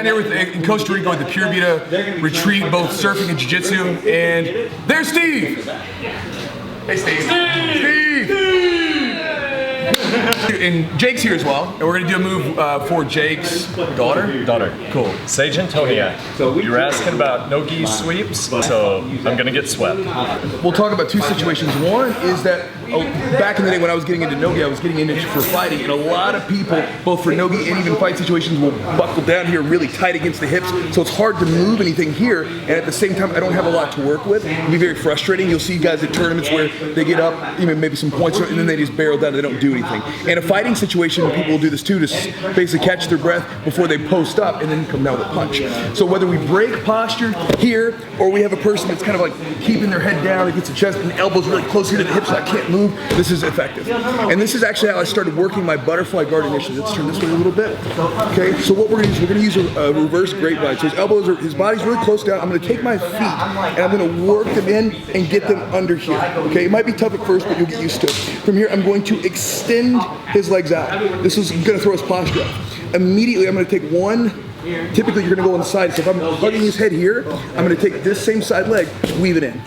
down here in Costa Rica with the Pura Vida retreat, both surfing and jiu-jitsu. And there's Steve. Hey, Steve. Steve. And Jake's here as well, and we're gonna do a move for Jake's daughter. Cool. Sage and Tonia. You're asking about no-gi sweeps, so I'm gonna get swept. We'll talk about two situations. One is that back in the day when I was getting into no-gi, I was getting into for fighting, and a lot of people, both for no-gi and even fight situations, will buckle down here really tight against the hips, so it's hard to move anything here, and at the same time, I don't have a lot to work with. It can be very frustrating. You'll see guys at tournaments where they get up, even maybe some points, and then they just barrel down and they don't do anything. In a fighting situation, people will do this too, to basically catch their breath before they post up and then come down with a punch. So whether we break posture here, or we have a person that's kind of like keeping their head down against the chest and elbows really close here to the hips so I can't move, this is effective. And this is actually how I started working my butterfly guard initially. Let's turn this way a little bit. Okay, so what we're gonna use a reverse grapevine. So his body's really close down. I'm gonna take my feet and I'm gonna work them in and get them under here. Okay, it might be tough at first, but you'll get used to it. From here, I'm going to extend his legs out. This is gonna throw his posture off. Immediately, I'm gonna take one. Typically, you're gonna go on the side. So if I'm hugging his head here, I'm gonna take this same side leg, weave it in.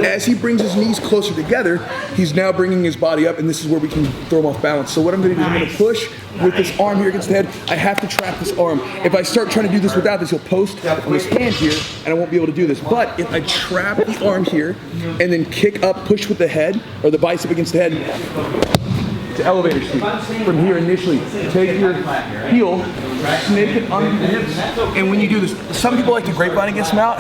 As he brings his knees closer together, he's now bringing his body up, and this is where we can throw him off balance. So what I'm gonna do is I'm gonna push with this arm here against the head. I have to trap this arm. If I start trying to do this without this, he'll post on his hand here, and I won't be able to do this. But if I trap the arm here, and then kick up, push with the head, or the bicep against the head, to elevator sweep. From here initially, take your heel, snake it under the hips, and when you do this, some people like to grapevine against them out.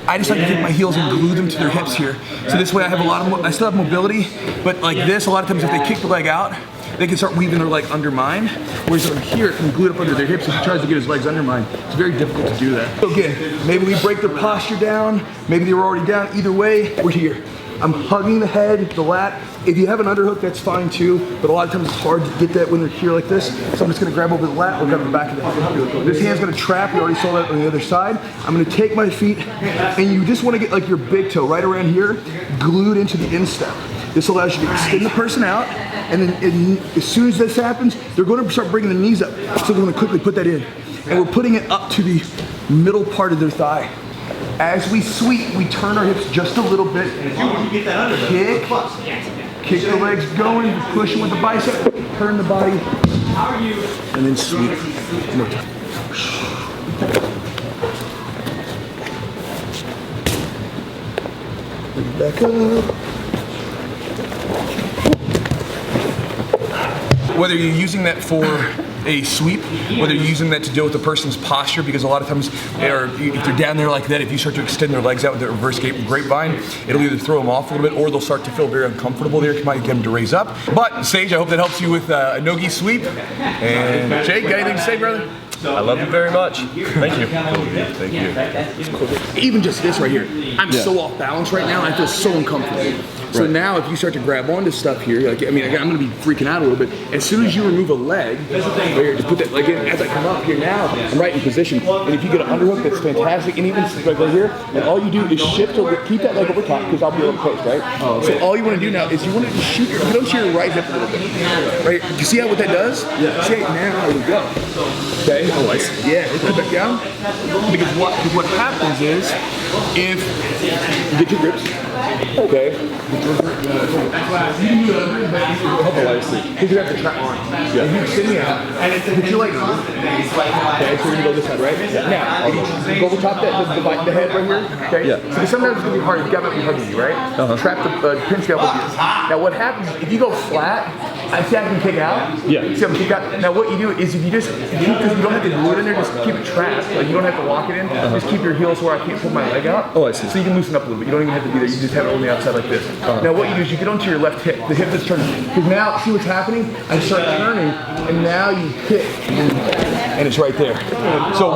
I just like to take my heels and glue them to their hips here. So this way I have a lot of, I still have mobility, but like this, a lot of times if they kick the leg out, they can start weaving their leg under mine, whereas over here, it can glue it up under their hips. If he tries to get his legs under mine, it's very difficult to do that. So again, maybe we break their posture down, maybe they were already down. Either way, we're here. I'm hugging the head, the lat. If you have an underhook, that's fine too, but a lot of times it's hard to get that when they're here like this. So I'm just gonna grab over the lat or grab the back of the head. This hand's gonna trap, you already saw that on the other side. I'm gonna take my feet, and you just wanna get like your big toe right around here, glued into the instep. This allows you to extend the person out, and then as soon as this happens, they're gonna start bringing the knees up. So we're gonna quickly put that in. And we're putting it up to the middle part of their thigh. As we sweep, we turn our hips just a little bit. Kick the legs going, push them with the bicep, turn the body, and then sweep. Back up. Whether you're using that for a sweep, whether you're using that to deal with the person's posture, because a lot of times if they're down there like that, if you start to extend their legs out with the reverse grapevine, it'll either throw them off a little bit or they'll start to feel very uncomfortable there. It might get them to raise up. But Sage, I hope that helps you with a no-gi sweep. And Jake, got anything to say, brother? I love you very much. Thank you. Thank you. Even just this right here, I'm so off balance right now, I feel so uncomfortable. So now if you start to grab onto stuff here, like, I mean, I'm gonna be freaking out a little bit. As soon as you remove a leg, to put that leg in, as I come up here now, I'm right in position. And if you get an underhook, that's fantastic. And even right here, and all you do is shift over, keep that leg over top, because I'll be able to post, right? So all you wanna do now is you wanna shoot your, get onto your right hip a little bit, right? You see how what that does? Yeah. See, now we go. Okay? Oh, I see. Yeah, let's put that down. Because what happens is, if you get your grips, okay. Oh, I see. Because you have to trap on. Yeah. And you're sitting out, and put your leg on. Okay, so we're gonna go this side, right? Yeah. Now, go over top the head right here. Okay. Yeah. So sometimes it's gonna be hard. You gotta be hugging you, right? Trap the pinch elbow. Now, what happens if you go flat? I see I can kick out. Yeah. See I can kick out. Now, what you do is if you just because you don't have to glue it in there, just keep it trapped. Like you don't have to lock it in. Just keep your heels where I can't pull my leg out. Oh, I see. So you can loosen up a little bit. You don't even have to be there. You just have it on the outside like this. Now what you do is you get onto your left hip, the hip that's turning. Because now, see what's happening? I start turning, and now you kick, and it's right there. So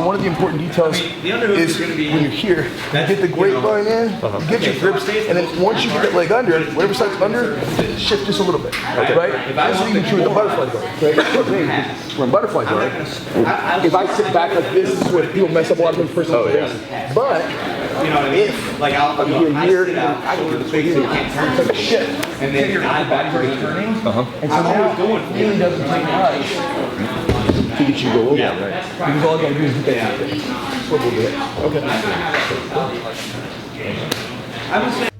one of the important details is when you're here, you get the grapevine in, you get your grips, and then once you get that leg under, whatever side's under, shift just a little bit, right? This is even true with the butterfly guard, right? When butterfly guard, if I sit back like this is what people mess up a lot of times personal space. But you know what I mean? If like I'm here, I can do this way here. It's like shit. And then your body's already turning. And so now it really doesn't take much. to get you to go over. Yeah, right. Because all I gotta do is get that swivel bit. Okay.